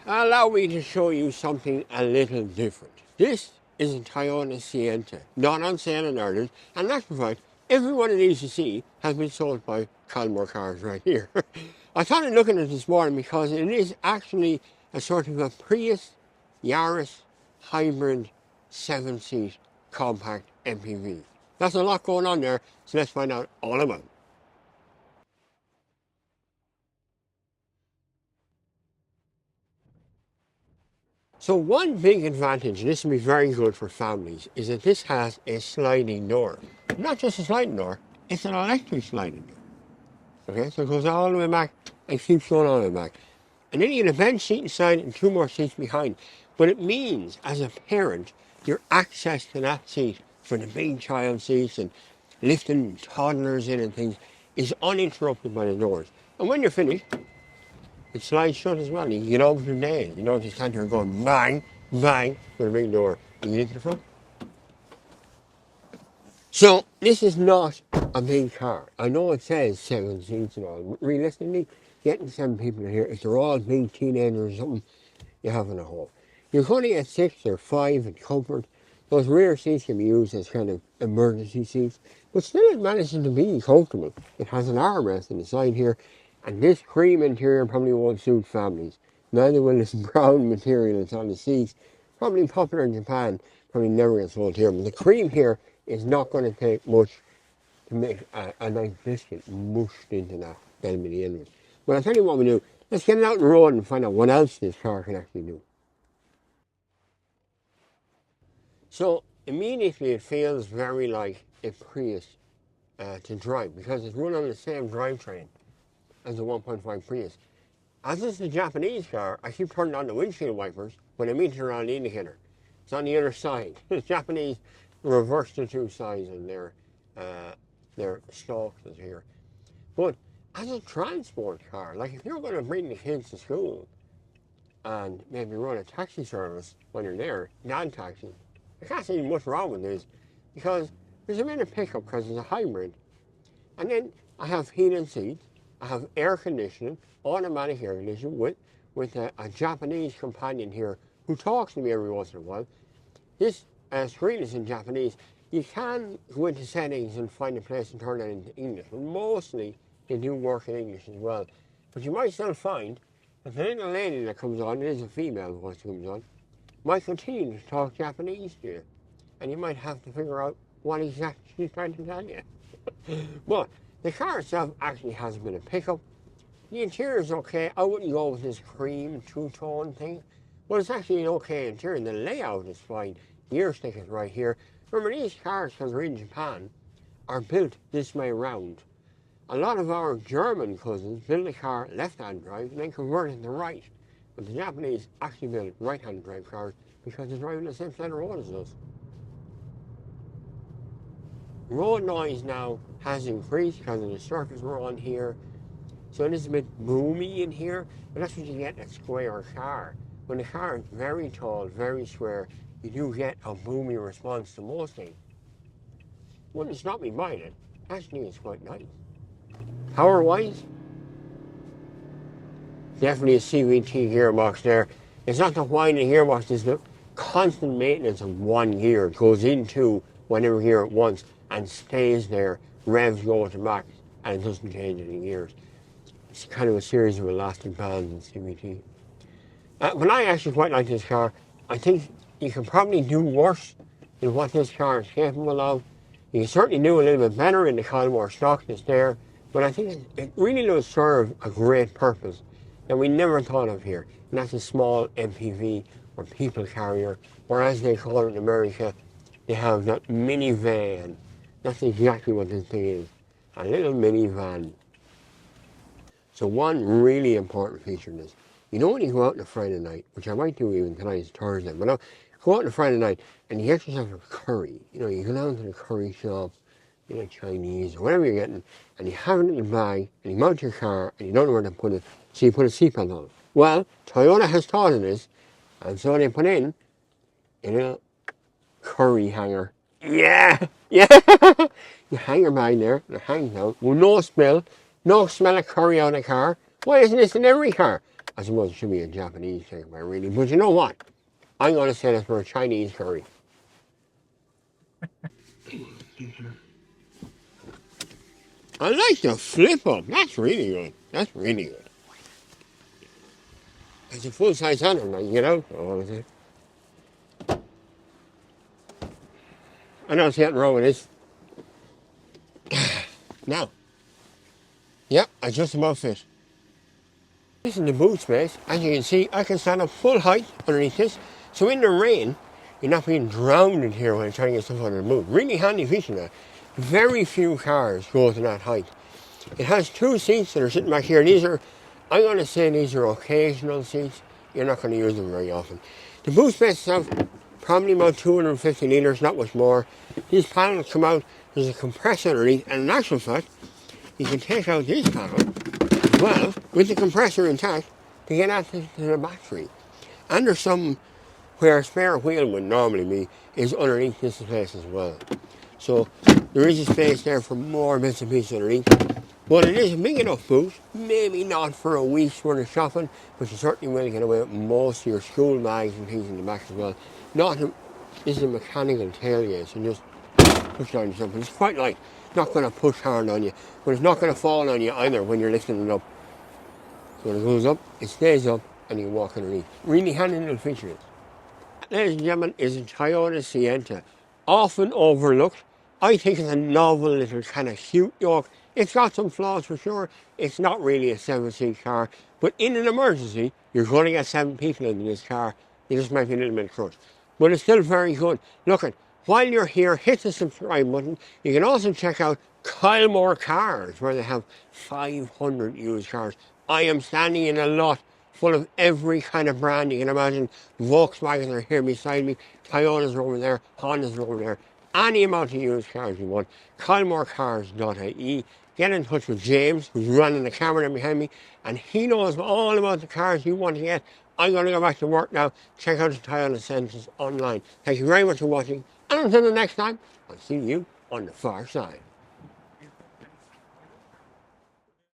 Allow me to show you something a little different. This is a Toyota Sienta, not on sale in Ireland, and that's the fact every one of these you see has been sold by Calmore Cars right here. I thought of looking at it this morning because it is actually a sort of a Prius Yaris hybrid 7-seat compact MPV. That's a lot going on there, so let's find out all about it. So one big advantage, and this will be very good for families, is that this has a sliding door. Not just a sliding door, it's an electric sliding door. Okay, so it goes all the way back and keeps going all the way back. And then you get a bench seat inside and 2 more seats behind. But it means, as a parent, your access to that seat for the big child seats and lifting toddlers in and things is uninterrupted by the doors. And when you're finished, it slides shut as well. You can get over the nails. You don't just stand here going bang, bang with a big door. You get into the front. So this is not a big car. I know it says 7 seats and all, but realistically, getting 7 people in here, if they're all big teenagers or something, you have in a hole. You're going to get 6 or 5 in comfort. Those rear seats can be used as kind of emergency seats, but still it manages to be comfortable. It has an armrest on the side here, and this cream interior probably won't suit families. Neither will this brown material that's on the seats. Probably popular in Japan, probably never gets sold here, but the cream here is not going to take much to make a nice biscuit mushed into that then by the end of it. But I'll tell you what we do. Let's get it out on the road and find out what else this car can actually do. So immediately it feels very like a Prius to drive because it's run on the same drivetrain as the 1.5 Prius. As it's a Japanese car, I keep turning on the windshield wipers when I mean to turn on the indicator. It's on the other side. The Japanese reverse the 2 sides on their stalks here. But as a transport car, like if you're going to bring the kids to school and maybe run a taxi service when you're there, non-taxi, I can't see much wrong with this because there's a bit of pickup because it's a hybrid. And then I have heated seats, I have air conditioning, automatic air conditioning with a Japanese companion here who talks to me every once in a while. This screen is in Japanese. You can go into settings and find a place and turn that into English, but mostly they do work in English as well. But you might still find that the little lady that comes on, it is a female voice that comes on, might continue to talk Japanese to you. And you might have to figure out what exactly she's trying to tell you. But the car itself actually has a bit of pickup. The interior is okay. I wouldn't go with this cream two-tone thing, but it's actually an okay interior. The layout is fine. The ear stick is right here. Remember, these cars, because they're in Japan, are built this way around. A lot of our German cousins build a car left-hand drive and then convert it to right. But the Japanese actually build right-hand drive cars because they're driving the same set of road as us. Road noise now has increased because of the surface we're on here. So it is a bit boomy in here, but that's what you get in a square car. When the car is very tall, very square, you do get a boomy response to most things. Wouldn't stop me buying it. Actually, it's quite nice. Power-wise, definitely a CVT gearbox there. It's not the whining gearbox, it's the constant maintenance of one gear. It goes into whatever gear at once and stays there. Revs go to max and it doesn't change any gears. It's kind of a series of elastic bands in CVT. But I actually quite like this car. I think you can probably do worse than what this car is capable of. You can certainly do a little bit better in the Calmore stock that's there, but I think it really does serve a great purpose that we never thought of here. And that's a small MPV or people carrier, or as they call it in America, they have that minivan. That's exactly what this thing is, a little minivan. So one really important feature in this, you know when you go out on a Friday night, which I might do even tonight, it's Thursday, but I'll go out on a Friday night and you get yourself a curry. You know, you go down to the curry shop, you know, Chinese or whatever you're getting, and you have it in the bag, and you mount your car, and you don't know where to put it, so you put a seatbelt on it. Well, Toyota has thought of this, and so they put in a little curry hanger. Yeah, yeah. You hang your bag there, and it hangs out, with no spill, no smell of curry out of the car. Why isn't this in every car? I suppose it should be a Japanese takeaway, really. But you know what? I'm going to say this for a Chinese curry. I like the flip up. That's really good. That's really good. It's a full size handle. Now you get out. Oh, is it? I know it's getting wrong with this. Now. Yep, I just about fit. This is the boot space. As you can see, I can stand up full height underneath this. So in the rain, you're not being drowned in here when you're trying to get stuff under the boot. Really handy feature that. Very few cars go to that height. It has two seats that are sitting back here. These are, I'm going to say these are occasional seats. You're not going to use them very often. The boot space itself, probably about 250 litres, not much more. These panels come out, there's a compressor underneath, and in actual fact, you can take out this panel as well, with the compressor intact, to get access to the battery. And there's some where a spare wheel would normally be, is underneath this space as well. So there is a space there for more bits and pieces underneath. But it is a big enough boot, maybe not for a week's worth of shopping, but you certainly will get away with most of your school bags and things in the back as well. This is a mechanical tailgate, so just push down yourself. It's quite light, not going to push hard on you, but it's not going to fall on you either when you're lifting it up. So when it goes up, it stays up, and you walk underneath. Really handy little feature. Ladies and gentlemen, is a Toyota Sienta. Often overlooked. I think it's a novel little kind of cute yoke. It's got some flaws for sure. It's not really a 7-seat car, but in an emergency, you're going to get 7 people in this car. You just might be a little bit crushed. But it's still very good. Look, while you're here, hit the subscribe button. You can also check out Kylemore Cars, where they have 500 used cars. I am standing in a lot full of every kind of brand you can imagine. Volkswagens are here beside me, Toyotas are over there, Hondas are over there. Any amount of used cars you want. KylemoreCars.ie. Get in touch with James, who's running the camera there behind me, and he knows all about the cars you want to get. I'm going to go back to work now. Check out the Toyota Sientas online. Thank you very much for watching, and until the next time, I'll see you on the far side.